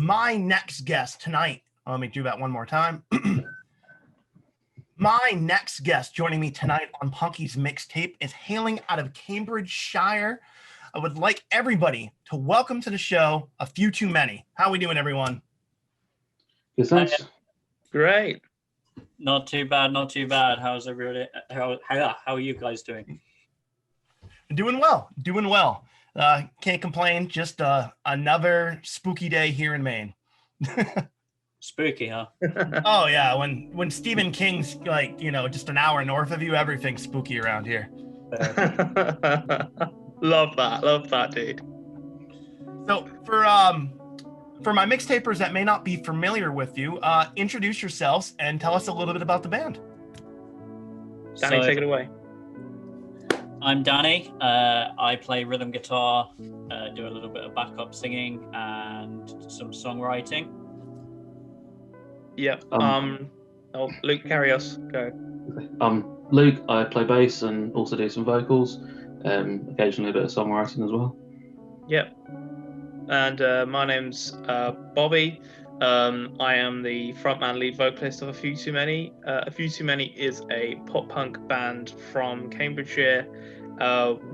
my next guest tonight, let me do that one more time. My next guest joining me tonight on Punky's Mixtape is hailing out of Cambridgeshire. I would like everybody to welcome to the show A Few Too Many. How are we doing, everyone? Good, thanks. Great. Not too bad, not too bad. How's everybody? How are you guys doing? Doing well, doing well. Can't complain. Just another spooky day here in Maine. Spooky, huh? Oh yeah, when Stephen King's like, just an hour north of you, everything's spooky around here. Love that, dude. So for my mixtapers that may not be familiar with you, introduce yourselves and tell us a little bit about the band. Danny, take it away. I'm Danny. I play rhythm guitar, do a little bit of backup singing and some songwriting. Yep. Luke, carry us. Go. Luke. I play bass and also do some vocals. Occasionally a bit of songwriting as well. Yep. And my name's Bobby. I am the frontman lead vocalist of A Few Too Many. A Few Too Many is a pop punk band from Cambridgeshire.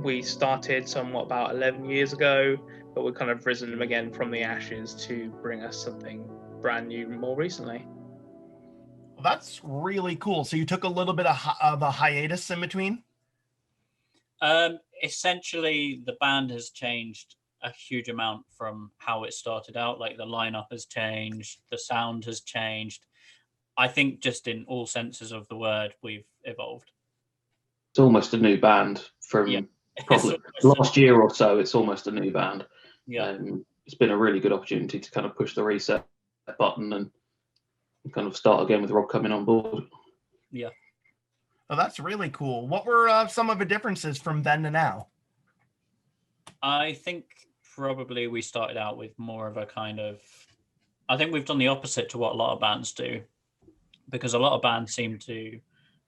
We started somewhat about 11 years ago, but we've kind of risen again from the ashes to bring us something brand new more recently. Well, that's really cool. So you took a little bit of a hiatus in between? Essentially, the band has changed a huge amount from how it started out. Like the lineup has changed, the sound has changed. I think just in all senses of the word, we've evolved. It's almost a new band from probably last year or so. It's almost a new band. Yeah. It's been a really good opportunity to kind of push the reset button and kind of start again with Rob coming on board. Yeah. Oh, that's really cool. What were some of the differences from then to now? I think probably we started out with more of a I think we've done the opposite to what a lot of bands do, because a lot of bands seem to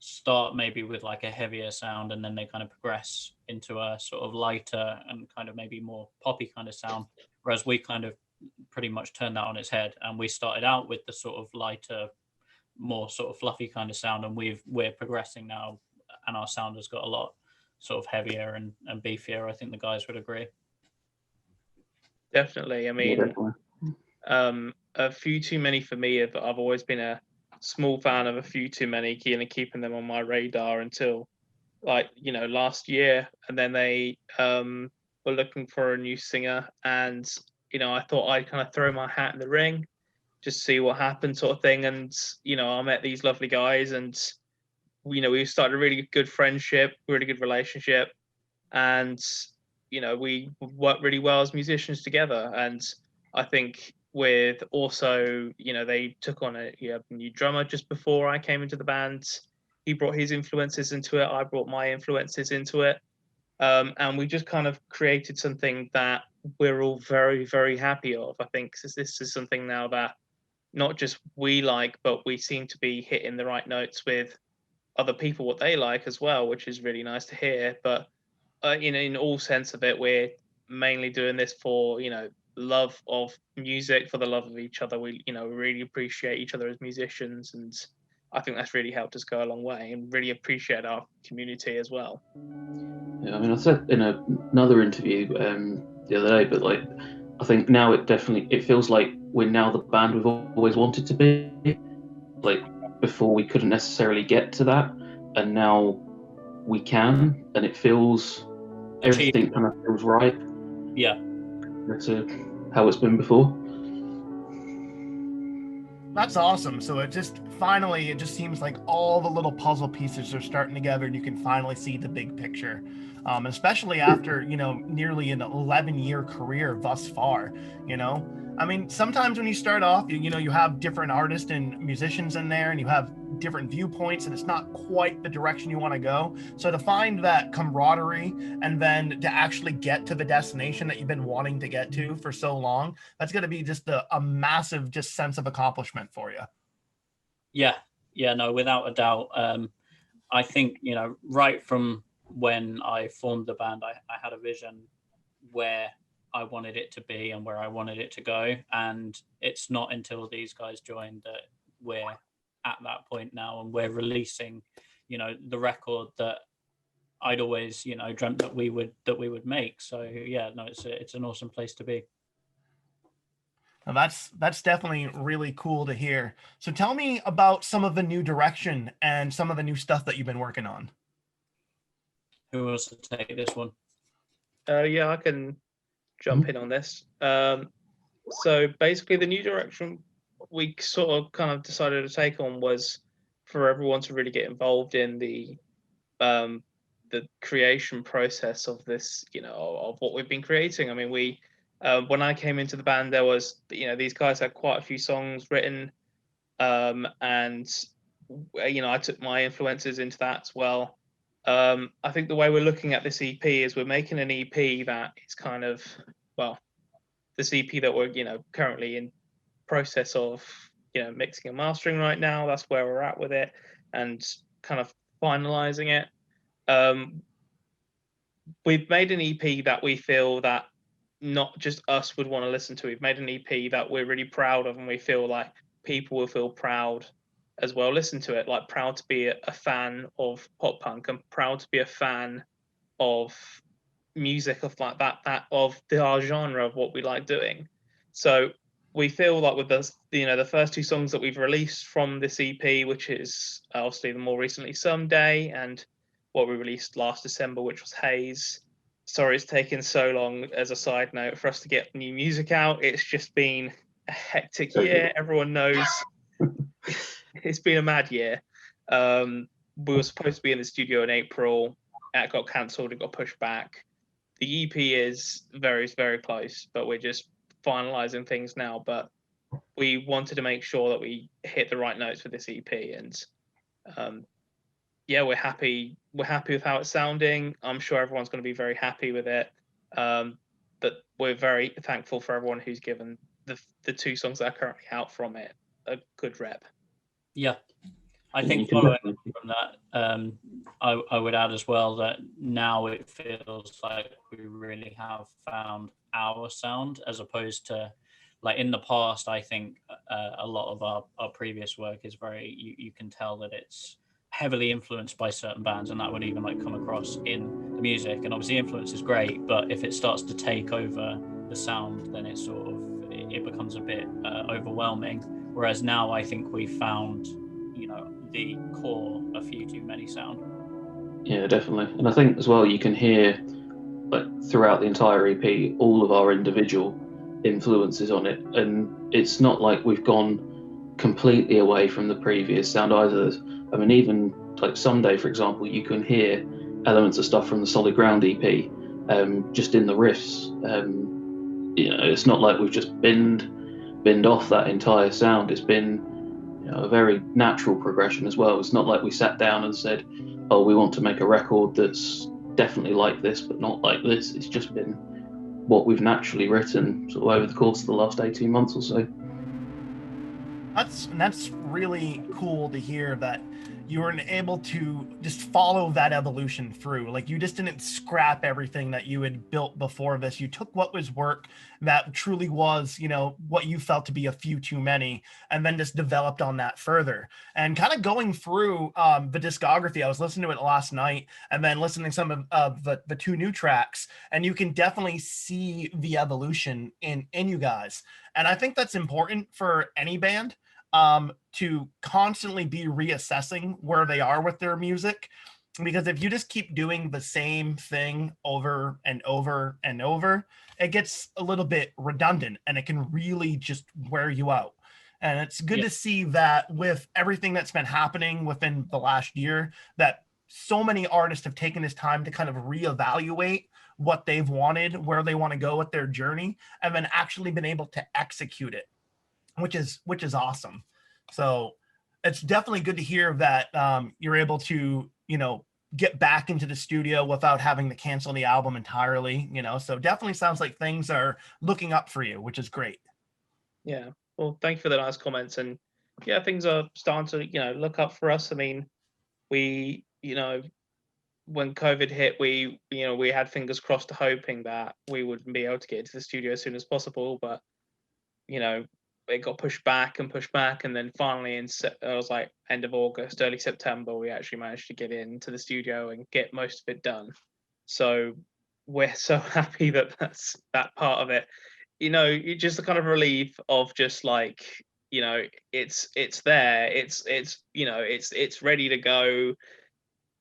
start maybe with like a heavier sound and then they kind of progress into a sort of lighter and kind of maybe more poppy kind of sound, whereas we kind of pretty much turned that on its head and we started out with the sort of lighter, more sort of fluffy kind of sound, and we're progressing now and our sound has got a lot sort of heavier and beefier. I think the guys would agree. Definitely. I mean, A Few Too Many for me, I've always been a small fan of A Few Too Many, keeping them on my radar until last year, and then they were looking for a new singer, and I thought I'd kind of throw my hat in the ring, just see what happened, sort of thing. And I met these lovely guys, and we started a really good friendship, really good relationship, and we worked really well as musicians together. And I think with also, they took on a new drummer just before I came into the band. He brought his influences into it. I brought my influences into it. And we just kind of created something that we're all very, very happy of. I think this is something now that not just we like, but we seem to be hitting the right notes with other people, what they like as well, which is really nice to hear. But in all sense of it, we're mainly doing this for love of music, for the love of each other. We really appreciate each other as musicians, and I think that's really helped us go a long way, and really appreciate our community as well. Yeah, I mean, I said in another interview the other day, but like, I think now it feels like we're now the band we've always wanted to be. Like before, we couldn't necessarily get to that, and now we can, and it feels everything kind of feels right. Yeah, that's how it's been before. That's awesome. So it just seems like all the little puzzle pieces are starting together and you can finally see the big picture. Especially after, nearly an 11-year career thus far, I mean, sometimes when you start off, you have different artists and musicians in there and you have different viewpoints and it's not quite the direction you want to go. So to find that camaraderie and then to actually get to the destination that you've been wanting to get to for so long, that's going to be just a massive just sense of accomplishment for you. Yeah, no, without a doubt. I think, right from when I formed the band, I had a vision where I wanted it to be and where I wanted it to go. And it's not until these guys joined that we're at that point now, and we're releasing, the record that I'd always, dreamt that we would make. So yeah, no, it's an awesome place to be. Now that's definitely really cool to hear. So tell me about some of the new direction and some of the new stuff that you've been working on. Who wants to take this one? Yeah, I can jump in on this. So basically, the new direction we sort of kind of decided to take on was for everyone to really get involved in the creation process of this, of what we've been creating. I mean, when I came into the band, there was, these guys had quite a few songs written, and I took my influences into that as well. I think the way we're looking at this EP is we're making an EP that is kind of, well, this EP that we're, currently in process of, mixing and mastering right now. That's where we're at with it, and kind of finalizing it. We've made an EP that we feel that not just us would want to listen to. We've made an EP that we're really proud of, and we feel like people will feel proud as well. Listen to it, like proud to be a fan of pop punk, and proud to be a fan of music of like that of our genre of what we like doing. So we feel like with the first two songs that we've released from this EP, which is obviously the more recently Someday, and what we released last December, which was Haze. Sorry it's taken so long, as a side note, for us to get new music out. It's just been a hectic year. Everyone knows it's been a mad year. We were supposed to be in the studio in April. It got cancelled. It got pushed back. The EP is very, very close, but we're just finalizing things now. But we wanted to make sure that we hit the right notes with this EP, and yeah, we're happy. We're happy with how it's sounding. I'm sure everyone's going to be very happy with it. But we're very thankful for everyone who's given the two songs that are currently out from it a good rep. Yeah, I think following from that, I would add as well that now it feels like we really have found our sound, as opposed to like in the past. I think a lot of our previous work is very, you can tell that it's heavily influenced by certain bands, and that would even like come across in the music. And obviously influence is great, but if it starts to take over the sound, then it becomes a bit overwhelming. Whereas now I think we found, the core A Few Too Many sound. Yeah, definitely. And I think as well, you can hear like throughout the entire EP all of our individual influences on it, and it's not like we've gone completely away from the previous sound either. I mean, even like Someday, for example, you can hear elements of stuff from the Solid Ground EP, just in the riffs. It's not like we've just binned off that entire sound. It's been a very natural progression as well. It's not like we sat down and said, oh, we want to make a record that's definitely like this but not like this. It's just been what we've naturally written sort of over the course of the last 18 months or so. That's really cool to hear that you were able to just follow that evolution through. Like, you just didn't scrap everything that you had built before this. You took what was work that truly was, what you felt to be a few too many, and then just developed on that further. And kind of going through the discography, I was listening to it last night and then listening to some of the two new tracks, and you can definitely see the evolution in you guys. And I think that's important for any band, to constantly be reassessing where they are with their music, because if you just keep doing the same thing over and over and over, it gets a little bit redundant and it can really just wear you out. And it's good to see that with everything that's been happening within the last year, that so many artists have taken this time to kind of reevaluate what they've wanted, where they want to go with their journey, and then actually been able to execute it, which is awesome. So it's definitely good to hear that you're able to, get back into the studio without having to cancel the album entirely, so definitely sounds like things are looking up for you, which is great. Yeah. Well, thank you for the nice comments. And yeah, things are starting to, look up for us. I mean, we, when COVID hit, we had fingers crossed, hoping that we would be able to get into the studio as soon as possible. But it got pushed back, and then finally it was like end of August, early September, we actually managed to get into the studio and get most of it done. So we're so happy that that's that part of it. Just the kind of relief of just like, it's there, it's ready to go.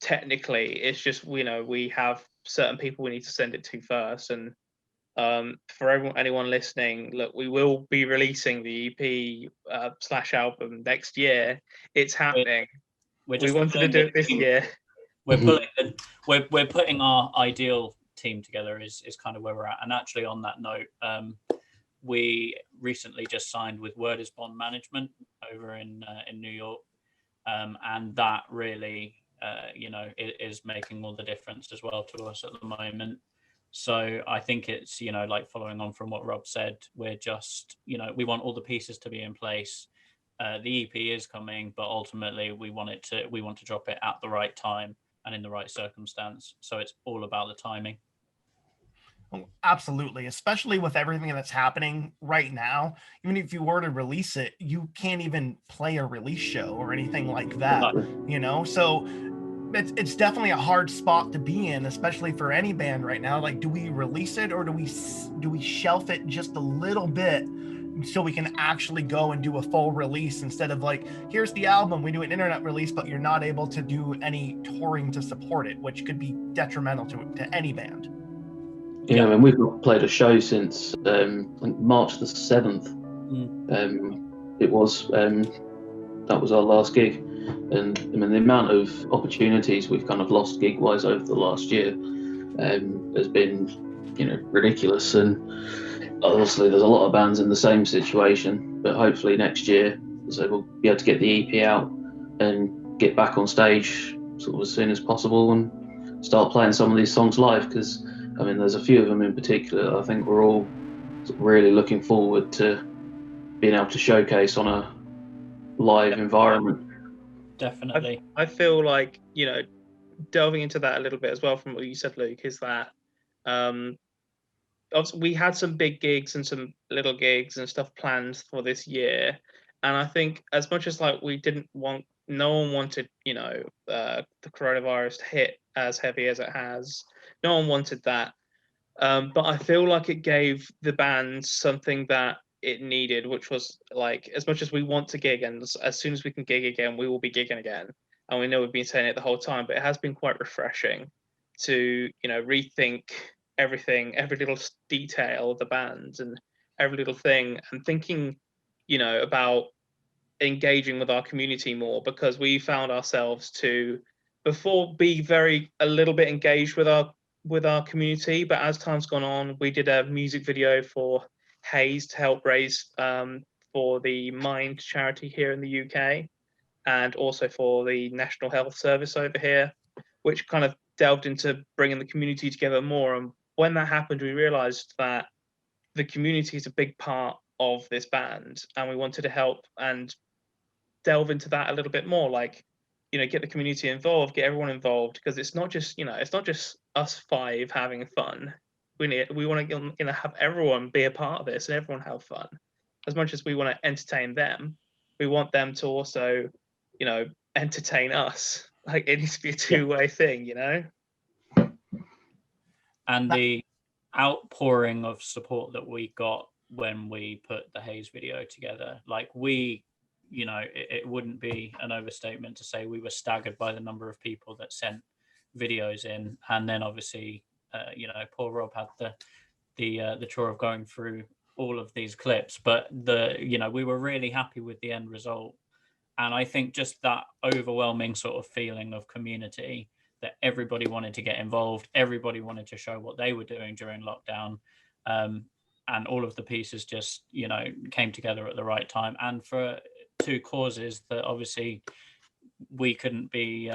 Technically, it's just we have certain people we need to send it to first. And for anyone listening, look, we will be releasing the EP / album next year. It's happening. We wanted to do it this year. We're putting our ideal team together is kind of where we're at. And actually, on that note, we recently just signed with Word is Bond Management over in New York, and that really is making all the difference as well to us at the moment. So I think it's like following on from what Rob said, we're just we want all the pieces to be in place. The EP is coming, but ultimately we want to drop it at the right time and in the right circumstance. So it's all about the timing. Oh, absolutely, especially with everything that's happening right now. Even if you were to release it, you can't even play a release show or anything like that. So it's definitely a hard spot to be in, especially for any band right now. Like, do we release it or do we shelf it just a little bit so we can actually go and do a full release, instead of like, here's the album, we do an internet release, but you're not able to do any touring to support it, which could be detrimental to any band. Yeah, I mean, we've not played a show since March the 7th. It was that was our last gig, and I mean the amount of opportunities we've kind of lost gig-wise over the last year has been ridiculous. And obviously there's a lot of bands in the same situation, but hopefully next year, so we'll be able to get the EP out and get back on stage sort of as soon as possible and start playing some of these songs live, because I mean, there's a few of them in particular I think we're all really looking forward to being able to showcase on a live environment. Definitely. I feel like, delving into that a little bit as well from what you said, Luke, is that obviously we had some big gigs and some little gigs and stuff planned for this year. And I think as much as like no one wanted, the coronavirus to hit as heavy as it has. No one wanted that. But I feel like it gave the band something that it needed, which was like, as much as we want to gig, and as soon as we can gig again, we will be gigging again. And we know we've been saying it the whole time, but it has been quite refreshing to, rethink everything, every little detail of the band and every little thing, and thinking, about engaging with our community more, because we found ourselves to before be a little bit engaged with our community, but as time's gone on, we did a music video for Hayes to help raise for the Mind charity here in the UK, and also for the National Health Service over here, which kind of delved into bringing the community together more. And when that happened, we realized that the community is a big part of this band, and we wanted to help and delve into that a little bit more, like, get the community involved, get everyone involved, because it's not just us five having fun. We want to have everyone be a part of this and everyone have fun. As much as we want to entertain them, we want them to also entertain us. Like, it needs to be a two-way thing, And the outpouring of support that we got when we put the Hayes video together, like it wouldn't be an overstatement to say we were staggered by the number of people that sent videos in. And then obviously, poor Rob had the chore of going through all of these clips, but we were really happy with the end result. And I think just that overwhelming sort of feeling of community, that everybody wanted to get involved, everybody wanted to show what they were doing during lockdown, and all of the pieces just came together at the right time, and for two causes that obviously we couldn't be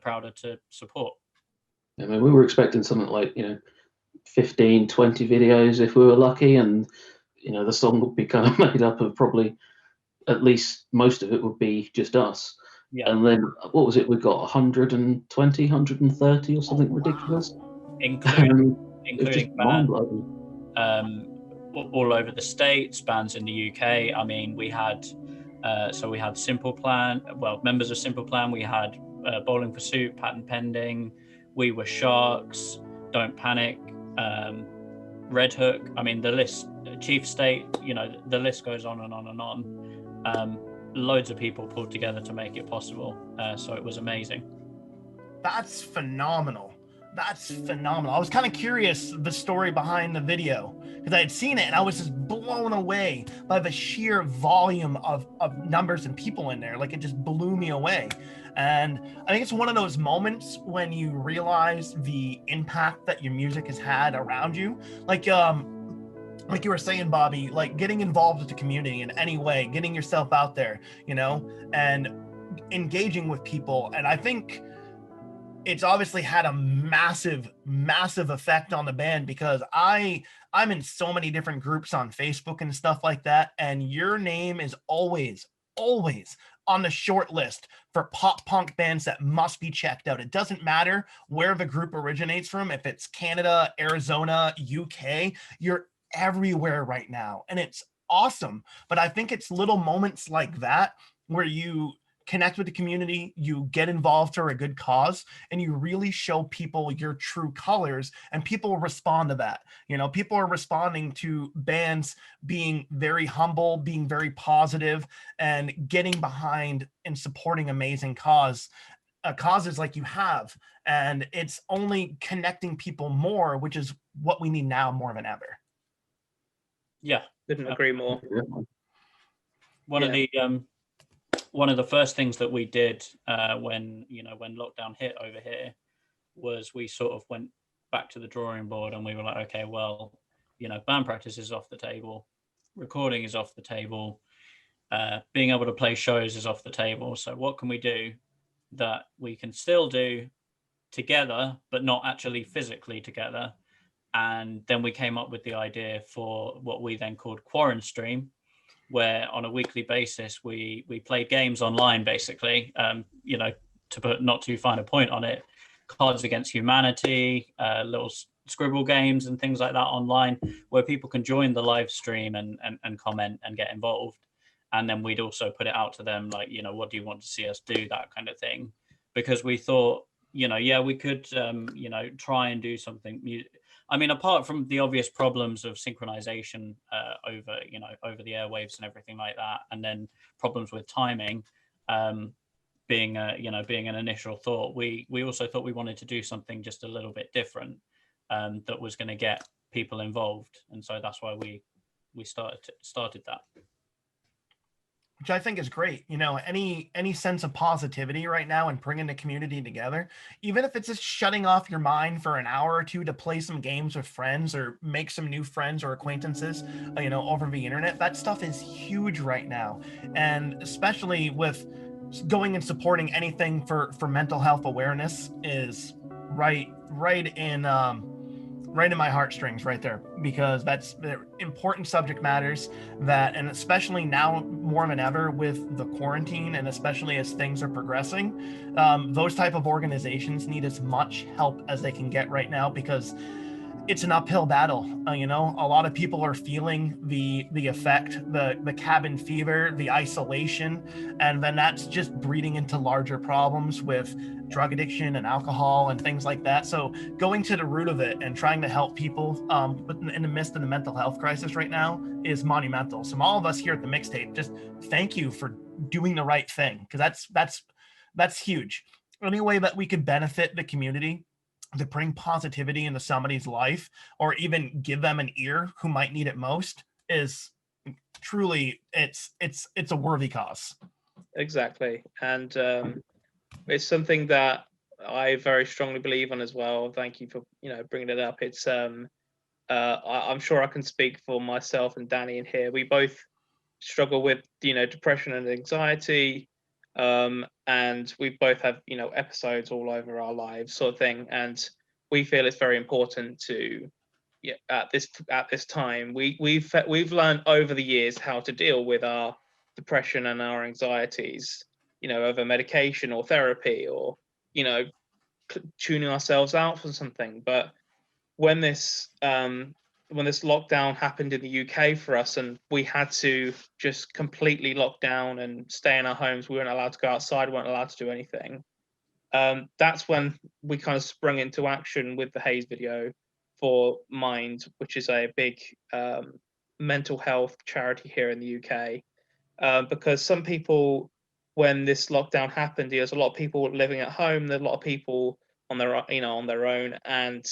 prouder to support. I mean, we were expecting something like 15, 20 videos if we were lucky, and the song would be kind of made up of probably, at least most of it would be just us. Yeah. And then what was it? We got 120, 130 or something ridiculous. Including It's just bands mind-blowing. all over the States, bands in the UK. I mean, we had Simple Plan, members of Simple Plan. We had Bowling for Soup, Patent Pending, We Were Sharks, Don't Panic, Red Hook. I mean, the list, Chief State, the list goes on and on and on. Loads of people pulled together to make it possible. So it was amazing. That's phenomenal. That's phenomenal. I was kind of curious the story behind the video because I had seen it and I was just blown away by the sheer volume of numbers and people in there. Like, it just blew me away. And I think it's one of those moments when you realize the impact that your music has had around you. Like you were saying, Bobby, like getting involved with the community in any way, getting yourself out there, and engaging with people. And I think it's obviously had a massive effect on the band, because I'm in so many different groups on Facebook and stuff like that, and your name is always on the short list for pop punk bands that must be checked out. It doesn't matter where the group originates from, if it's Canada, Arizona, UK, you're everywhere right now, and it's awesome. But I think it's little moments like that where you connect with the community, you get involved for a good cause, and you really show people your true colors, and people respond to that. People are responding to bands being very humble, being very positive, and getting behind and supporting amazing causes like you have. And it's only connecting people more, which is what we need now more than ever. Yeah, couldn't agree more. One of the first things that we did when lockdown hit over here was we sort of went back to the drawing board, and we were like, okay, well, band practice is off the table, recording is off the table, being able to play shows is off the table. So what can we do that we can still do together, but not actually physically together? And then we came up with the idea for what we then called Quarantine, where on a weekly basis we played games online, basically, to put not too fine a point on it, Cards Against Humanity, little scribble games and things like that online, where people can join the live stream and comment and get involved. And then we'd also put it out to them, like, what do you want to see us do, that kind of thing, because we thought, we could try and do something. I mean, apart from the obvious problems of synchronization over the airwaves and everything like that, and then problems with timing, being an initial thought, we also thought we wanted to do something just a little bit different, that was going to get people involved, and so that's why we started that. Which I think is great. Any sense of positivity right now and bringing the community together, even if it's just shutting off your mind for an hour or two to play some games with friends or make some new friends or acquaintances, over the internet, that stuff is huge right now. And especially with going and supporting anything for mental health awareness is right in my heartstrings right there, because that's the important subject matters and especially now more than ever with the quarantine, and especially as things are progressing, those type of organizations need as much help as they can get right now, because it's an uphill battle. A lot of people are feeling the effect, the cabin fever, the isolation, and then that's just breeding into larger problems with drug addiction and alcohol and things like that. So going to the root of it and trying to help people in the midst of the mental health crisis right now is monumental. So all of us here at the MixTape, just thank you for doing the right thing, because that's huge. Any way that we could benefit the community, to bring positivity into somebody's life, or even give them an ear who might need it most, is truly, it's a worthy cause. Exactly. And it's something that I very strongly believe in as well. Thank you for bringing it up. It's I'm sure I can speak for myself and Danny in here. We both struggle with depression and anxiety, and we both have episodes all over our lives, sort of thing. And we feel it's very important to at this time we've learned over the years how to deal with our depression and our anxieties. over medication or therapy, or tuning ourselves out for something. But when this lockdown happened in the UK for us, and we had to just completely lock down and stay in our homes, we weren't allowed to go outside, we weren't allowed to do anything. That's when we kind of sprung into action with the Haze video for Mind, which is a big mental health charity here in the UK. Because some people, when this lockdown happened, there's a lot of people living at home. There's a lot of people on their own, and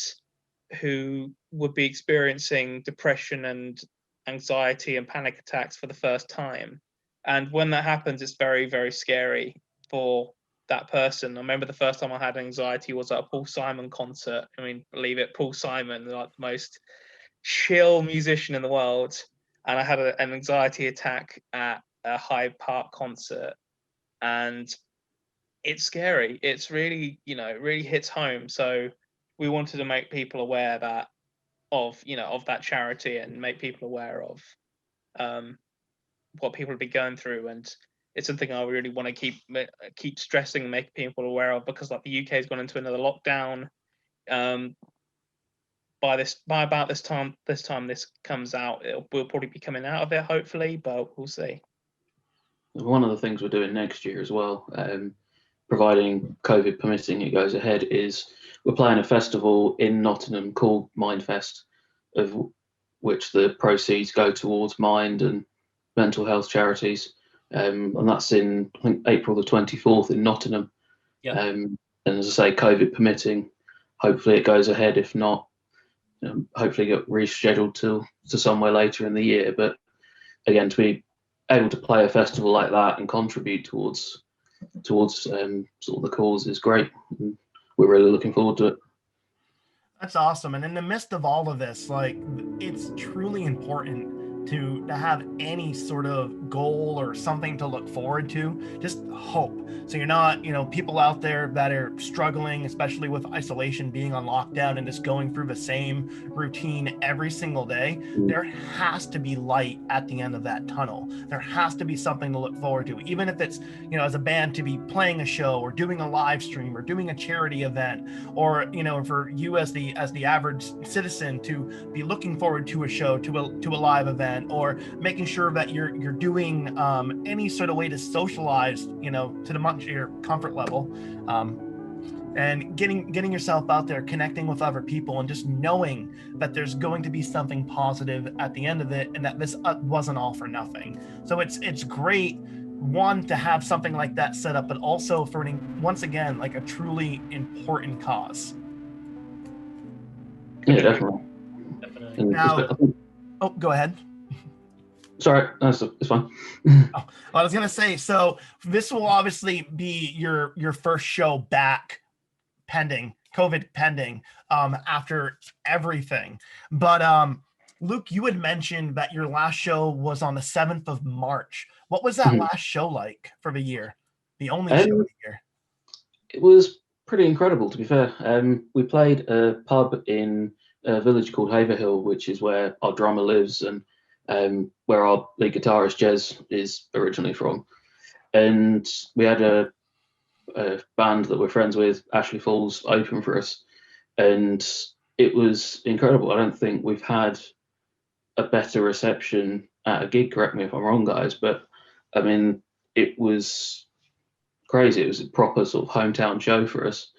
who would be experiencing depression and anxiety and panic attacks for the first time. And when that happens, it's very, very scary for that person. I remember the first time I had anxiety was at a Paul Simon concert. I mean, believe it, Paul Simon, like the most chill musician in the world. And I had an anxiety attack at a Hyde Park concert. And it's scary. It's really, it really hits home. So we wanted to make people aware of that charity, and make people aware of what people have been going through. And it's something I really want to keep stressing and make people aware of, because like the UK has gone into another lockdown. By about this time this comes out, we'll probably be coming out of it, hopefully, but we'll see. One of the things we're doing next year as well, providing COVID permitting it goes ahead, is we're playing a festival in Nottingham called Mindfest, of which the proceeds go towards mind and mental health charities. And that's in, I think, April the 24th in Nottingham. Yeah. And as I say, COVID permitting, hopefully it goes ahead. If not, hopefully get rescheduled to somewhere later in the year. But again, to be able to play a festival like that and contribute towards sort of the cause is great. And we're really looking forward to it. That's awesome. And in the midst of all of this, like, it's truly important to have any sort of goal or something to look forward to, just hope. So you're not, people out there that are struggling, especially with isolation, being on lockdown and just going through the same routine every single day. There has to be light at the end of that tunnel. There has to be something to look forward to, even if it's, as a band, to be playing a show or doing a live stream or doing a charity event, or, for you as the average citizen to be looking forward to a show, to a live event, or making sure that you're doing any sort of way to socialize, to your comfort level, and getting yourself out there, connecting with other people, and just knowing that there's going to be something positive at the end of it, and that this wasn't all for nothing. So it's great, one, to have something like that set up, but also for once again, like, a truly important cause. Yeah, definitely. Now, go ahead. Sorry, it's fine. I was gonna say, so this will obviously be your first show back, pending COVID pending, after everything. But Luke, you had mentioned that your last show was on the 7th of March. What was that last show like for the year? The only show of the year. It was pretty incredible, to be fair. We played a pub in a village called Haverhill, which is where our drummer lives, and where our lead guitarist Jez is originally from. And we had a band that we're friends with, Ashley Falls, open for us, and it was incredible. I don't think we've had a better reception at a gig, correct me if I'm wrong, guys, but I mean, it was crazy. It was a proper sort of hometown show for us.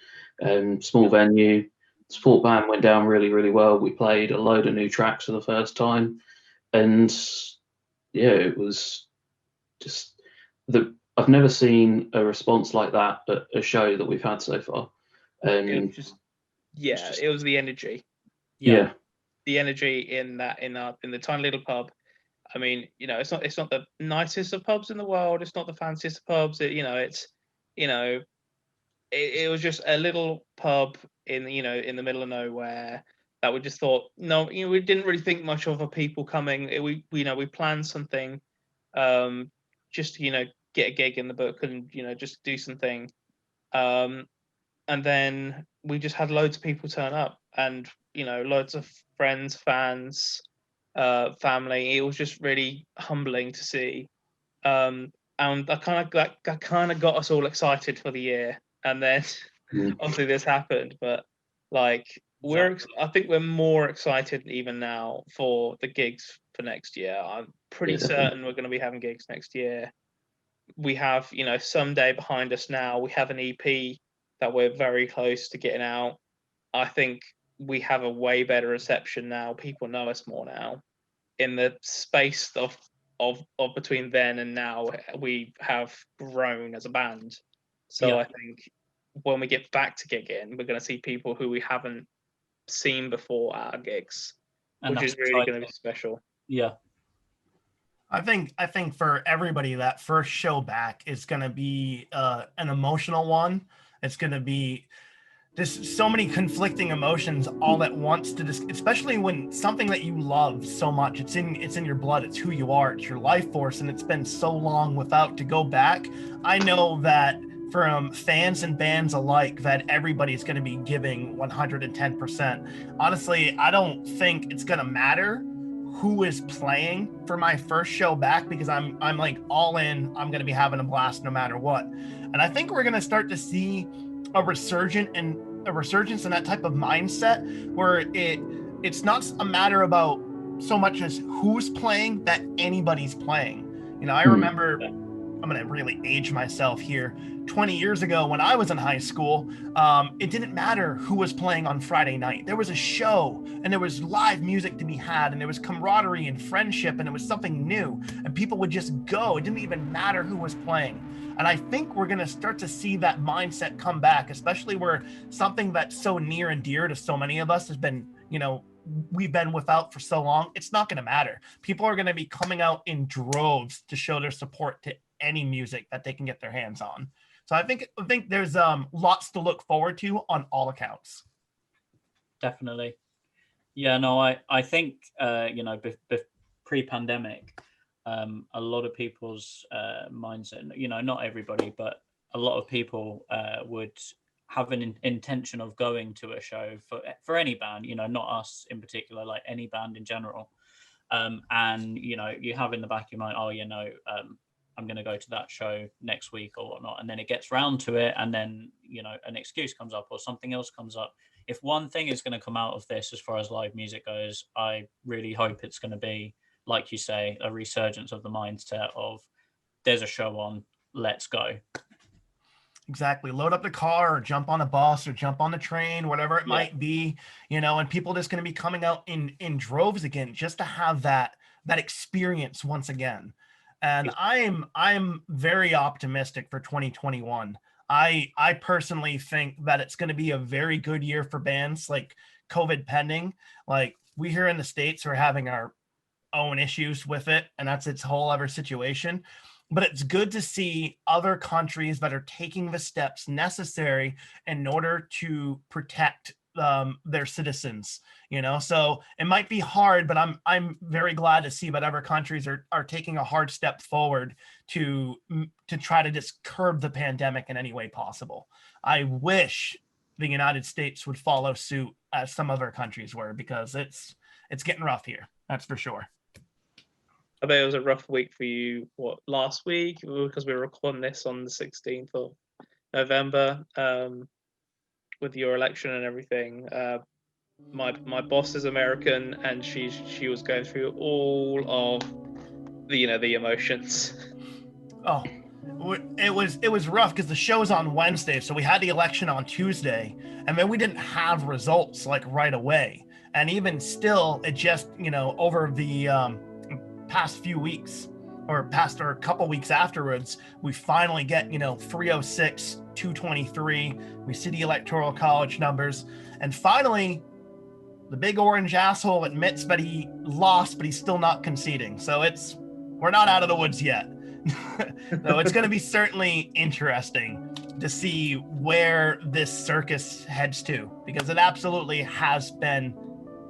Small venue, support band went down really, really well. We played a load of new tracks for the first time, and yeah, it was just I've never seen a response like that at a show that we've had so far. It was the energy. Yeah. The energy in the tiny little pub. I mean, it's not the nicest of pubs in the world. It's not the fanciest of pubs. It was just a little pub in the middle of nowhere that we just thought, no, we didn't really think much of people coming. We planned something, just to, get a gig in the book and, just do something. And then we just had loads of people turn up, and, loads of friends, fans, family. It was just really humbling to see. And and I kind of got us all excited for the year, and then obviously this happened. But like I think we're more excited even now for the gigs for next year. I'm pretty certain we're going to be having gigs next year. We have, Someday behind us now. We have an EP that we're very close to getting out. I think we have a way better reception now. People know us more now. In the space of between then and now, we have grown as a band. So I think when we get back to gigging, we're going to see people who we haven't seen before at our gigs, which is really going to be special. Yeah. I think for everybody, that first show back is going to be an emotional one. It's going to be just so many conflicting emotions all at once, especially when something that you love so much, it's in your blood, it's who you are, it's your life force, and it's been so long without to go back. I know that from fans and bands alike, that everybody's going to be giving 110%. Honestly, I don't think it's going to matter who is playing for my first show back, because I'm like all in. I'm going to be having a blast no matter what. And I think we're going to start to see a resurgence in that type of mindset where it's not a matter about so much as who's playing, that anybody's playing. I remember, I'm going to really age myself here, 20 years ago when I was in high school, it didn't matter who was playing on Friday night. There was a show and there was live music to be had, and there was camaraderie and friendship, and it was something new, and people would just go. It didn't even matter who was playing. And I think we're going to start to see that mindset come back, especially where something that's so near and dear to so many of us has been, we've been without for so long. It's not going to matter. People are going to be coming out in droves to show their support to any music that they can get their hands on. So I think there's lots to look forward to on all accounts. Definitely. Yeah, no, I think, pre-pandemic, a lot of people's mindset, not everybody, but a lot of people would have an intention of going to a show for any band, not us in particular, like any band in general. And, you have in the back of your mind, I'm going to go to that show next week or whatnot. And then it gets round to it. And then, an excuse comes up or something else comes up. If one thing is going to come out of this, as far as live music goes, I really hope it's going to be, like you say, a resurgence of the mindset of there's a show on, let's go. Exactly. Load up the car or jump on a bus or jump on the train, whatever it might be, and people just going to be coming out in droves again, just to have that experience once again. And I'm very optimistic for 2021. I personally think that it's going to be a very good year for bands, like COVID pending. Like we here in the States are having our own issues with it, and that's its whole other situation. But it's good to see other countries that are taking the steps necessary in order to protect their citizens, so it might be hard, but I'm very glad to see that other countries are taking a hard step forward to try to just curb the pandemic in any way possible. I wish the United States would follow suit as some other countries were, because it's getting rough here. That's for sure. I bet it was a rough week for you, last week, because we were recording this on the 16th of November, with your election and everything. My boss is American, and she was going through all of the emotions. Oh, it was rough because the show's on Wednesday, so we had the election on Tuesday, and then we didn't have results like right away. And even still, it just over the past few weeks or a couple weeks afterwards, we finally get 306, 223. We see the Electoral College numbers, and finally the big orange asshole admits that he lost, but he's still not conceding. So we're not out of the woods yet. So it's going to be certainly interesting to see where this circus heads to, because it absolutely has been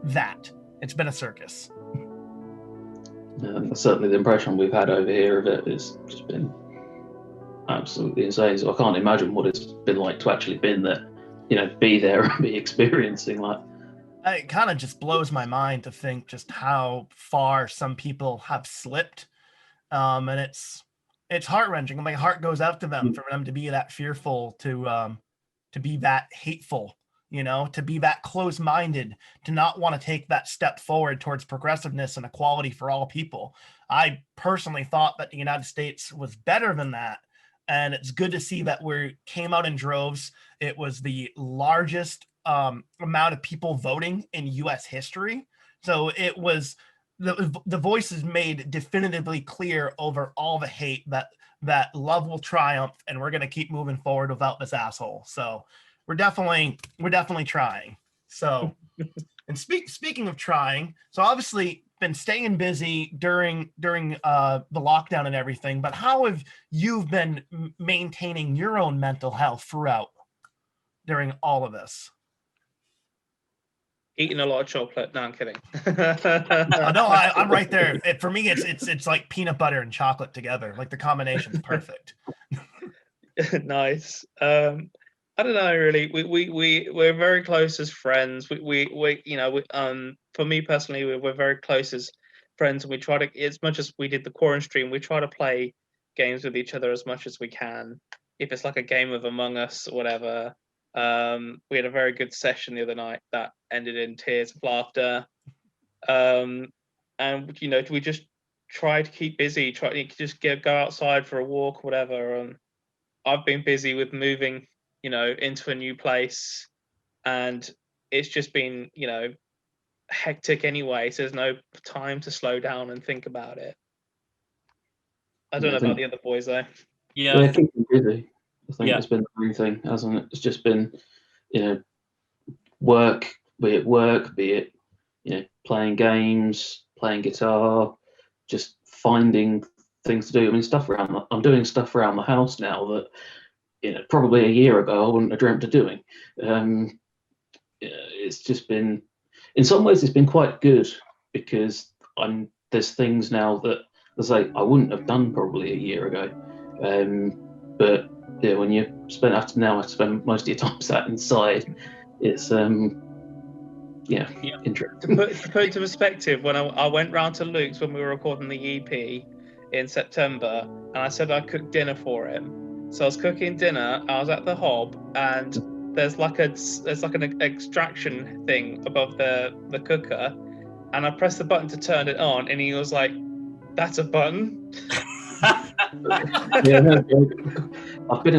that. It's been a circus. Certainly the impression we've had over here of it has just been absolutely insane. So I can't imagine what it's been like to actually been there, be there and be experiencing that. It kind of just blows my mind to think just how far some people have slipped. And it's it's heart-wrenching. My heart goes out to them for them to be that fearful, to be that hateful, to be that close-minded, to not want to take that step forward towards progressiveness and equality for all people. I personally thought that the United States was better than that. And it's good to see that we came out in droves. It was the largest amount of people voting in U.S. history. So it was the voices made definitively clear over all the hate that love will triumph, and we're going to keep moving forward without this asshole. So we're definitely trying. So, and speaking of trying, so obviously been staying busy during the lockdown and everything, but how have you been maintaining your own mental health throughout during all of this? Eating a lot of chocolate. No, I'm kidding. No, I'm right there. For me, it's like peanut butter and chocolate together. Like the combination's perfect. Nice. I don't know, really. We're very close as friends. For me personally, we're very close as friends, and we try to, as much as we did the Quarren stream, we try to play games with each other as much as we can. If it's like a game of Among Us or whatever. We had a very good session the other night that ended in tears of laughter. And we just try to keep busy, try to just go outside for a walk or whatever. And I've been busy with moving, into a new place, and it's just been, hectic anyway. So there's no time to slow down and think about it. I don't know about the other boys though. Yeah, keeping busy. I think it's been the main thing, hasn't it? It's just been, work, be it, playing games, playing guitar, just finding things to do. I mean, I'm doing stuff around the house now that, probably a year ago I wouldn't have dreamt of doing. It's just been, in some ways, it's been quite good because there's things now that, I wouldn't have done probably a year ago. But yeah, when you have to spend most of your time sat inside, it's interesting. To put into perspective, when I went round to Luke's when we were recording the EP in September, and I said I'd cook dinner for him. So I was cooking dinner, I was at the hob, and there's like an extraction thing above the cooker, and I pressed the button to turn it on, and he was like, "That's a button." Yeah, no, I've been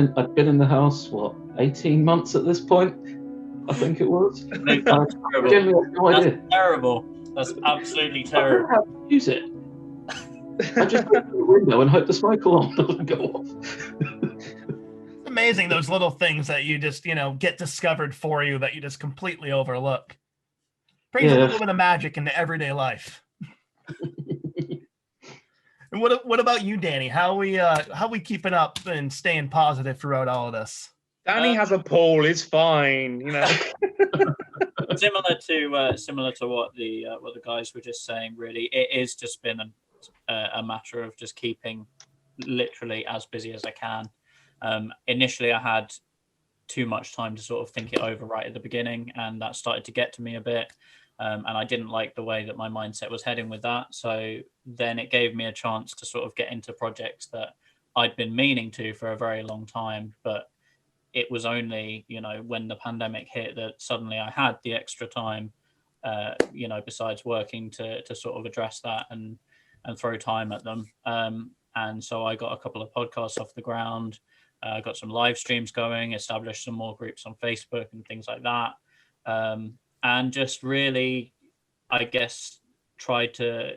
in the house 18 months at this point, I think it was. That's terrible. That's terrible. That's absolutely terrible. I don't know how to use it. I just go to the window and hope the smoke alarm doesn't go off. It's amazing, those little things that you just get discovered for you that you just completely overlook. Brings a little bit of magic into everyday life. And what about you, Danny? How we keeping up and staying positive throughout all of this? Danny has a pool. It's fine, Similar to what the guys were just saying. Really, it is just been a matter of just keeping literally as busy as I can. Initially, I had too much time to sort of think it over right at the beginning, and that started to get to me a bit. And I didn't like the way that my mindset was heading with that. So then it gave me a chance to sort of get into projects that I'd been meaning to for a very long time. But it was only, when the pandemic hit that suddenly I had the extra time, besides working to sort of address that and throw time at them. And so I got a couple of podcasts off the ground, got some live streams going, established some more groups on Facebook and things like that. And just really, I guess, try to,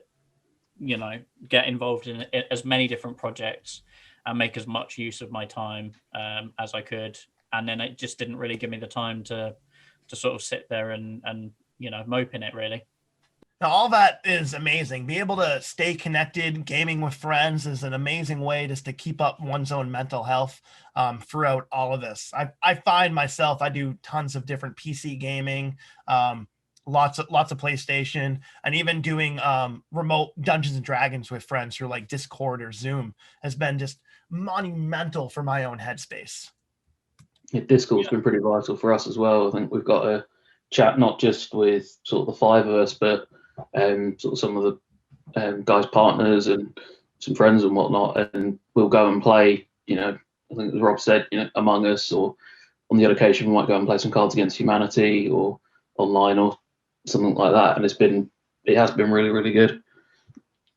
get involved in as many different projects and make as much use of my time as I could. And then it just didn't really give me the time to sort of sit there and mope in it, really. Now, all that is amazing. Be able to stay connected, gaming with friends is an amazing way just to keep up one's own mental health throughout all of this. I find myself, I do tons of different PC gaming, lots of PlayStation, and even doing remote Dungeons and Dragons with friends through like Discord or Zoom has been just monumental for my own headspace. Yeah, Discord's been pretty vital for us as well. I think we've got a chat not just with sort of the five of us, but sort of some of the guys' partners and some friends and whatnot, and we'll go and play. You know, I think as Rob said, you know, Among Us, or on the other occasion we might go and play some Cards Against Humanity or online or something like that. And it has been really, really good.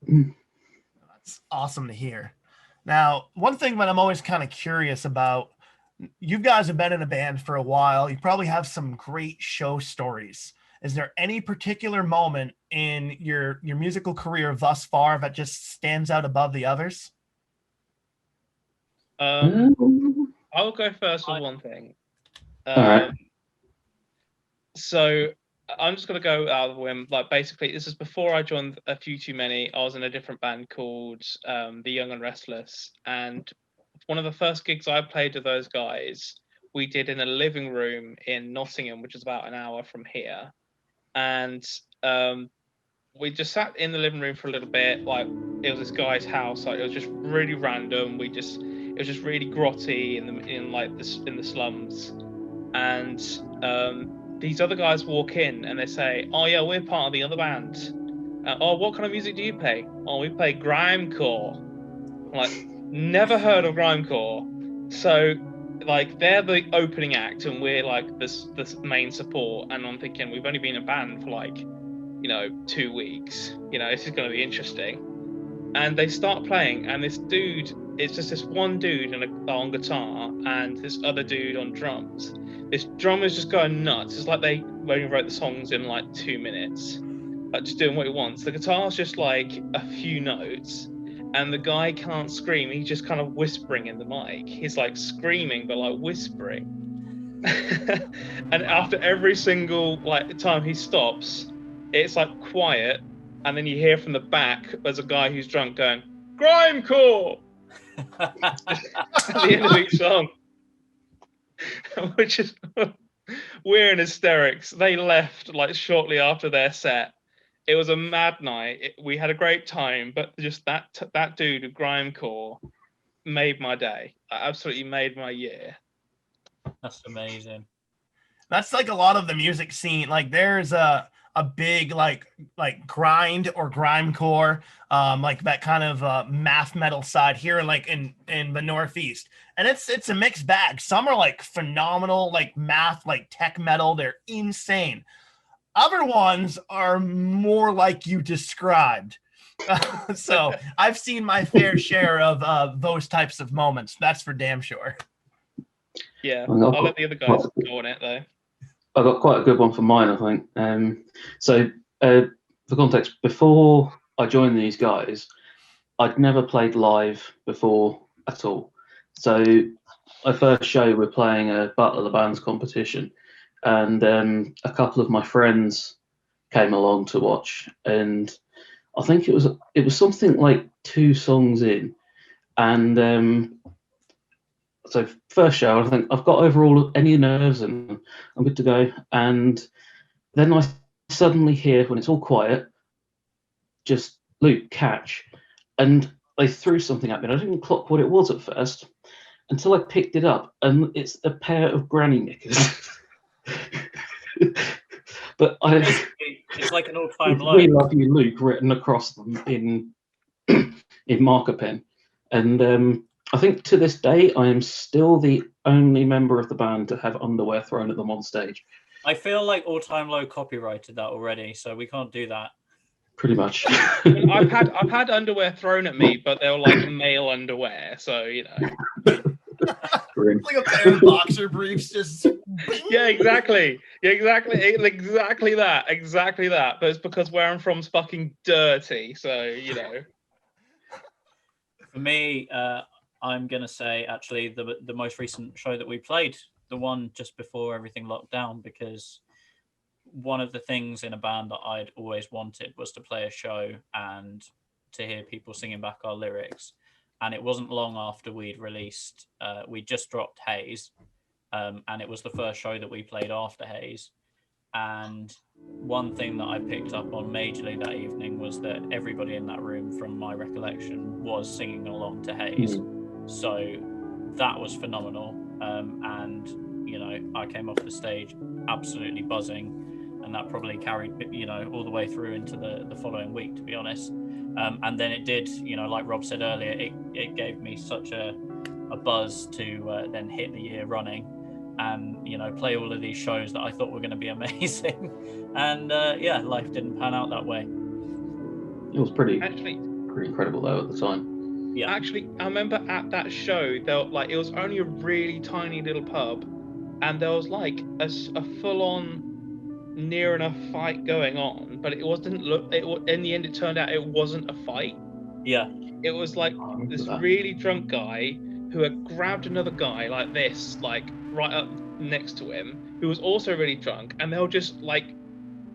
That's awesome to hear. Now, one thing that I'm always kind of curious about, you guys have been in a band for a while. You probably have some great show stories. Is there any particular moment in your musical career thus far that just stands out above the others? I'll go first with one thing. All right. So I'm just going to go out of the whim. Like, basically, this is before I joined A Few Too Many. I was in a different band called The Young and Restless. And one of the first gigs I played with those guys, we did in a living room in Nottingham, which is about an hour from here. And we just sat in the living room for a little bit. Like, it was this guy's house. Like, it was just really random. It was just really grotty in the slums. And these other guys walk in and they say, "Oh yeah, we're part of the other band. Oh, what kind of music do you play?" "Oh, we play grimecore." I'm like, never heard of grimecore. So, like, they're the opening act and we're like this main support. And I'm thinking, we've only been a band for like, 2 weeks. This is going to be interesting. And they start playing, and this dude, it's just this one dude on guitar and this other dude on drums. This drummer's just going nuts. It's like they only wrote the songs in like 2 minutes, like just doing what he wants. The guitar's just like a few notes, and the guy can't scream. He's just kind of whispering in the mic. He's like screaming, but like whispering. And after every single like time he stops, it's like quiet. And then you hear from the back, there's a guy who's drunk going, "Grimecore!" at the end of each song. Which is, we're in hysterics. They left like shortly after their set. It was a mad night. We had a great time, but just that dude of Grimecore made my day. Absolutely made my year. That's amazing. That's like a lot of the music scene. Like, there's a big like grind or grimecore, like that kind of math metal side here, like in the Northeast, and it's a mixed bag. Some are like phenomenal, like math, like tech metal. They're insane. Other ones are more like you described. So I've seen my fair share of those types of moments. That's for damn sure. Yeah, I'll let the other guys go on it though. I got quite a good one for mine, I think. So for context, before I joined these guys, I'd never played live before at all. So my first show, we're playing a Battle of the Bands competition, and a couple of my friends came along to watch, and I think it was something like 2 songs in, and so first show, I think I've got over any nerves and I'm good to go. And then I suddenly hear, when it's all quiet, just "Luke, catch." And they threw something at me. And I didn't clock what it was at first until I picked it up, and it's a pair of granny knickers. But it's like an all-time low. "We love you, Luke" written across them in marker pen. And I think to this day, I am still the only member of the band to have underwear thrown at them on stage. I feel like All Time Low copyrighted that already, so we can't do that. Pretty much. I've had underwear thrown at me, but they were like male underwear, so Like a pair of boxer briefs, just Yeah, exactly. Exactly that. But it's because where I'm from's fucking dirty, so For me, I'm going to say actually the most recent show that we played, the one just before everything locked down, because one of the things in a band that I'd always wanted was to play a show and to hear people singing back our lyrics. And it wasn't long after we'd released, we just dropped Haze, and it was the first show that we played after Haze. And one thing that I picked up on majorly that evening was that everybody in that room, from my recollection, was singing along to Haze. So that was phenomenal. And, I came off the stage absolutely buzzing. and that probably carried, all the way through into the following week, to be honest. And then it did, like Rob said earlier, it gave me such a buzz to then hit the year running and play all of these shows that I thought were going to be amazing. And life didn't pan out that way. It was pretty incredible though at the time. Yeah. Actually, I remember at that show, it was only a really tiny little pub, and there was like a full-on near enough fight going on, but it wasn't in the end it turned out it wasn't a fight. Yeah. It was like this really drunk guy who had grabbed another guy like this, like right up next to him, who was also really drunk, and they'll just like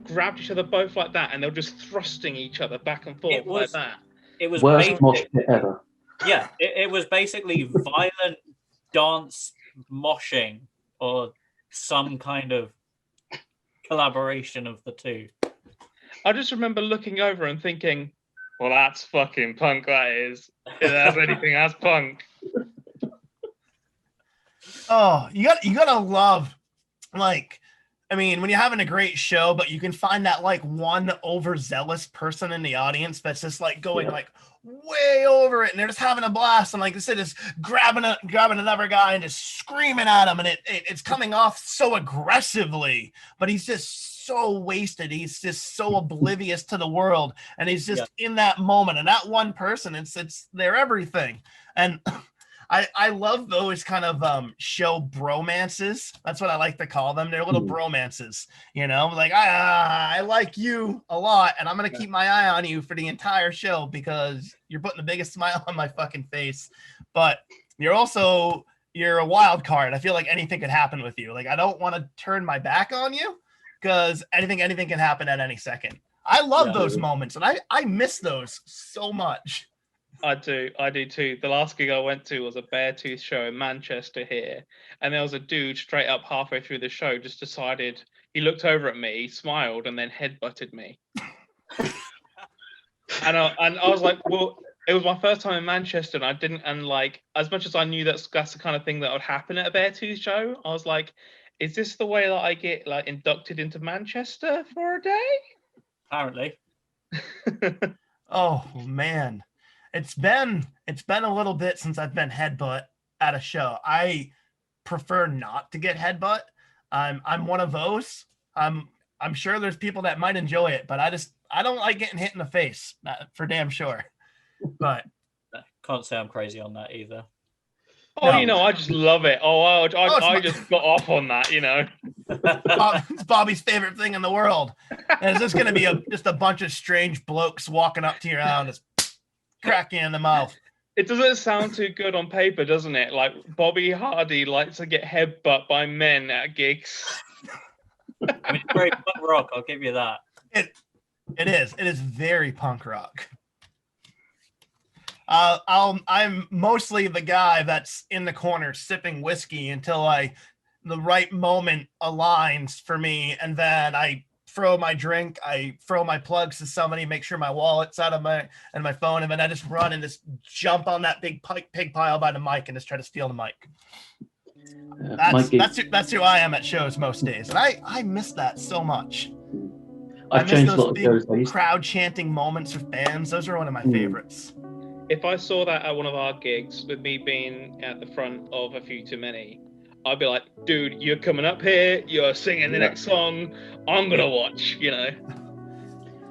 grabbed each other both like that, and they're just thrusting each other back and forth like that. It was worst mosh pit ever. Yeah, it was basically violent dance moshing or some kind of collaboration of the two. I just remember looking over and thinking, well, that's fucking punk, that is. If there's anything, that's punk. Oh, you gotta love, like, I mean, when you're having a great show, but you can find that like one overzealous person in the audience that's just like going like way over it, and they're just having a blast, and like I said, just grabbing another guy and just screaming at him, and it's coming off so aggressively, but he's just so wasted. He's just so oblivious to the world, and he's just in that moment. And that one person, it's their everything. And I love those kind of show bromances. That's what I like to call them. They're little bromances, like I like you a lot, and I'm gonna keep my eye on you for the entire show because you're putting the biggest smile on my fucking face. But you're a wild card. I feel like anything could happen with you. Like I don't want to turn my back on you because anything can happen at any second. I love those moments, and I miss those so much. I do too. The last gig I went to was a Beartooth show in Manchester here, and there was a dude straight up halfway through the show just decided, he looked over at me, smiled, and then headbutted me. and I was like, well, it was my first time in Manchester, and like as much as I knew that's the kind of thing that would happen at a Beartooth show, I was like, is this the way that I get like inducted into Manchester for a day? Apparently. Oh man. It's been a little bit since I've been headbutt at a show. I prefer not to get headbutt. I'm one of those. I'm sure there's people that might enjoy it, but I don't like getting hit in the face, for damn sure. But can't say I'm crazy on that either. Oh, no. I just love it. I just got off on that, It's Bobby's favorite thing in the world. And it's just going to be just a bunch of strange blokes walking up to your house and just crack you in the mouth. It doesn't sound too good on paper, doesn't it? Like Bobby Hardy likes to get headbutt by men at gigs. I mean, it's very punk rock, I'll give you that. It is very punk rock. I'm mostly the guy that's in the corner sipping whiskey until the right moment aligns for me, and then I throw my drink, I throw my plugs to somebody, make sure my wallet's out of my phone, and then I just run and just jump on that big pig pile by the mic and just try to steal the mic. That's who I am at shows most days, and I miss that so much. I miss those big crowd chanting moments with bands. Those are one of my favorites. If I saw that at one of our gigs with me being at the front of A Few Too Many, I'd be like, dude, you're coming up here, you're singing the next song, I'm gonna watch,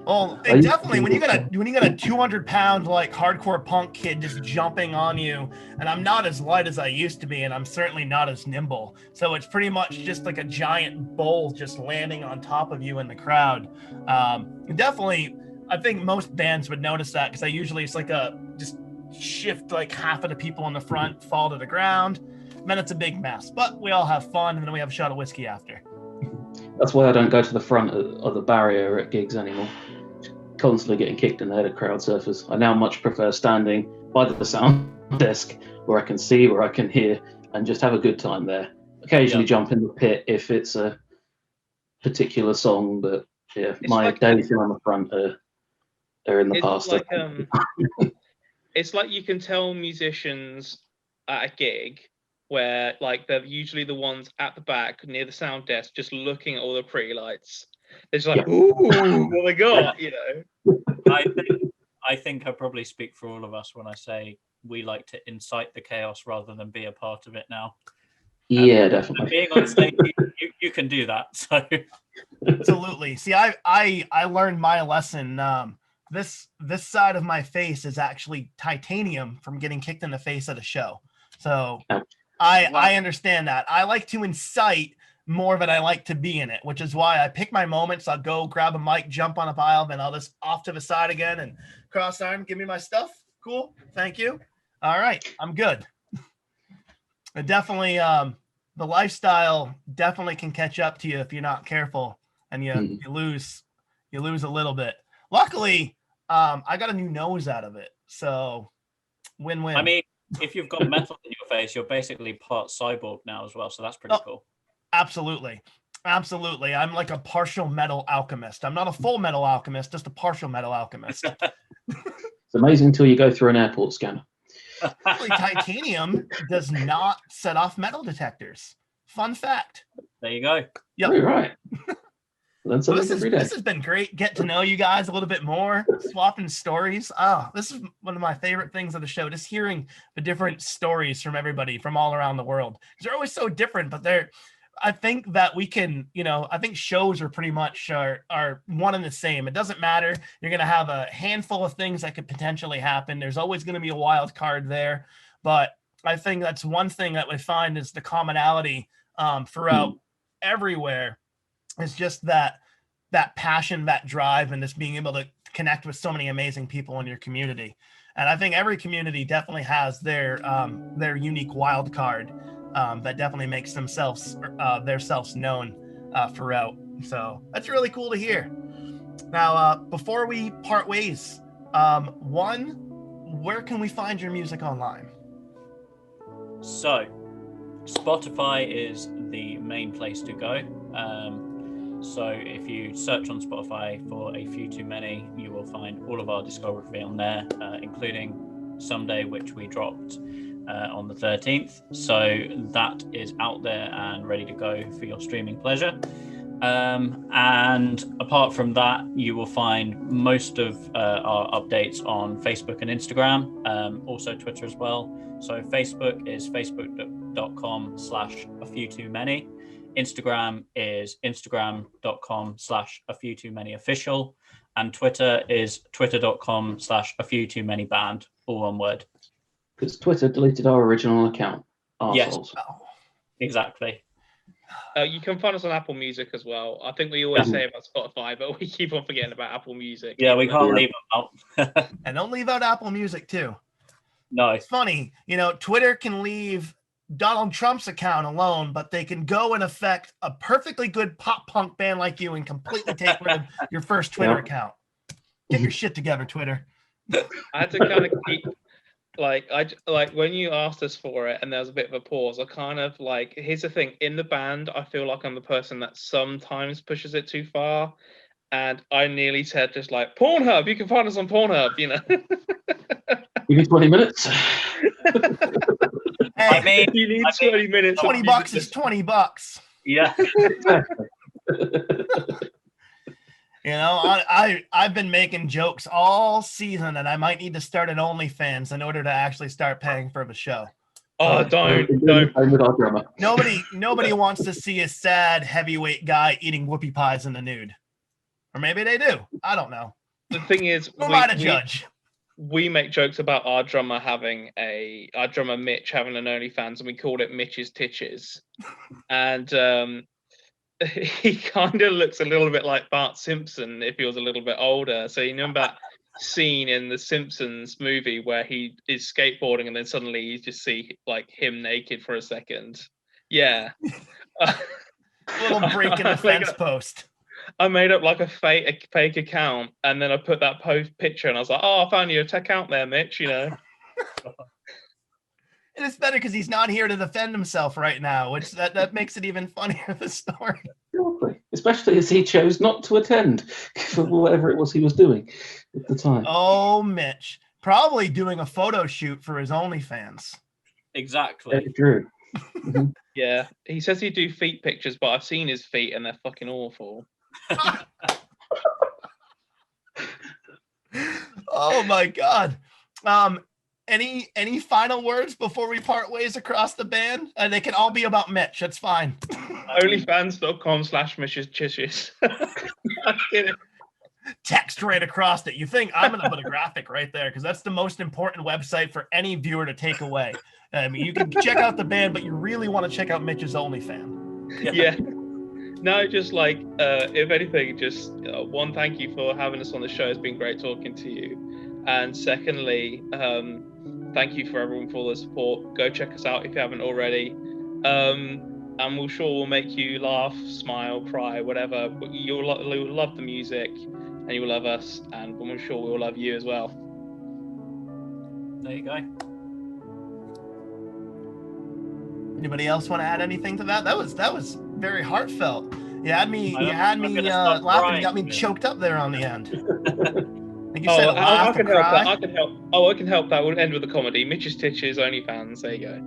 Well, definitely when you got a 200-pound like hardcore punk kid just jumping on you, and I'm not as light as I used to be, and I'm certainly not as nimble, so it's pretty much just like a giant bowl just landing on top of you in the crowd. Definitely, I think most bands would notice that, because it's like just shift like half of the people in the front fall to the ground. Then it's a big mess, but we all have fun, and then we have a shot of whiskey after. That's why I don't go to the front of the barrier at gigs anymore. Constantly getting kicked in the head of crowd surfers. I now much prefer standing by the sound desk where I can see, where I can hear, and just have a good time there. Occasionally jump in the pit if it's a particular song, but my days on the front are in the past. It's like you can tell musicians at a gig where like they're usually the ones at the back near the sound desk just looking at all the pretty lights, They're just like, ooh, what they got, you know. I think I probably speak for all of us when I say we like to incite the chaos rather than be a part of it now. Yeah, definitely. Being on stage, you can do that. So Absolutely. See, I learned my lesson. This side of my face is actually titanium from getting kicked in the face at a show. So I understand that. I like to incite more than I like to be in it, which is why I pick my moments. I'll go grab a mic, jump on a pile, then I'll just off to the side again and cross arm, give me my stuff. Cool. Thank you. All right. I'm good. It definitely, the lifestyle definitely can catch up to you if you're not careful, and you lose a little bit. Luckily, I got a new nose out of it, so win-win. I mean, if you've got metal in your face, you're basically part cyborg now as well, so that's pretty cool. Absolutely. I'm like a partial metal alchemist. I'm not a full metal alchemist, just a partial metal alchemist. It's amazing until you go through an airport scanner. Actually, titanium does not set off metal detectors. Fun fact. There you go. Yep. Oh, right. So this has been great. Get to know you guys a little bit more, swapping stories. This is one of my favorite things of the show, just hearing the different stories from everybody from all around the world. They're always so different, but I think that we can, I think shows are pretty much are one and the same. It doesn't matter. You're going to have a handful of things that could potentially happen. There's always going to be a wild card there. But I think that's one thing that we find is the commonality throughout everywhere. It's just that passion, that drive, and just being able to connect with so many amazing people in your community. And I think every community definitely has their unique wild card that definitely makes themselves themselves known throughout. So that's really cool to hear. Now, before we part ways, where can we find your music online? So, Spotify is the main place to go. So if you search on Spotify for A Few Too Many, you will find all of our discography on there, including Someday, which we dropped on the 13th. So that is out there and ready to go for your streaming pleasure. And apart from that, you will find most of our updates on Facebook and Instagram, also Twitter as well. So Facebook is facebook.com/afewtoomany. Instagram is instagram.com/afewtoomanyofficial, and Twitter is twitter.com/afewtoomanyband, all one word. Because Twitter deleted our original account. Yes, exactly. You can find us on Apple Music as well. I think we always say about Spotify, but we keep on forgetting about Apple Music. Yeah, we can't leave them out. And don't leave out Apple Music too. No. It's funny, Twitter can leave Donald Trump's account alone, but they can go and affect a perfectly good pop punk band like you and completely take rid of your first Twitter account. Get your shit together, Twitter. I had to kind of keep, when you asked us for it and there was a bit of a pause, I kind of here's the thing, in the band, I feel like I'm the person that sometimes pushes it too far. And I nearly said just Pornhub, you can find us on Pornhub, You need 20 minutes. Hey, I mean, you need 20 minutes. $20 is $20. Yeah. I've been making jokes all season and I might need to start an OnlyFans in order to actually start paying for the show. Oh, don't. Nobody wants to see a sad heavyweight guy eating whoopie pies in the nude. Or maybe they do. I don't know. The thing is, who am I to judge? We make jokes about our drummer Mitch having an OnlyFans, and we called it Mitch's Titches. And he kind of looks a little bit like Bart Simpson if he was a little bit older. So you know that scene in the Simpsons movie where he is skateboarding and then suddenly you just see him naked for a second. Yeah. A little break in the fence post. I made up a fake account, and then I put that picture, and I was like, "Oh, I found you a account there, Mitch." And it's better because he's not here to defend himself right now, which that makes it even funnier, the story. Especially as he chose not to attend for whatever it was he was doing at the time. Oh, Mitch, probably doing a photo shoot for his OnlyFans. Exactly. True. Yeah, he says he'd do feet pictures, but I've seen his feet, and they're fucking awful. Oh my God. Any final words before we part ways across the band? They can all be about Mitch. That's fine. Onlyfans.com/Mitch's. I'm kidding. Text right across it. You think I'm gonna put a graphic right there because that's the most important website for any viewer to take away. I mean, you can check out the band, but you really want to check out Mitch's OnlyFans. Yeah. No, just like if anything, just one, thank you for having us on the show. It's been great talking to you. And secondly, thank you for everyone for all the support. Go check us out if you haven't already. And we'll make you laugh, smile, cry, whatever. But you'll love the music, and you'll love us, and I'm sure we'll love you as well. There you go. Anybody else want to add anything to that? That was very heartfelt. You had me laughing. You got me choked up there on the end. I think you said laugh to cry. I can help. Oh, I can help that. We'll end with a comedy. Mitch's Titches, OnlyFans. There you go.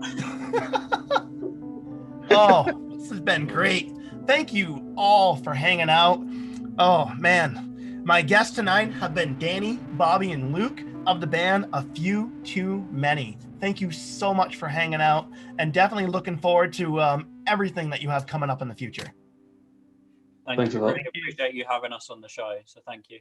Oh, this has been great. Thank you all for hanging out. Oh man, my guests tonight have been Danny, Bobby, and Luke of the band A Few Too Many. Thank you so much for hanging out, and definitely looking forward to everything that you have coming up in the future. Thanks you. Really appreciate you having us on the show. So thank you.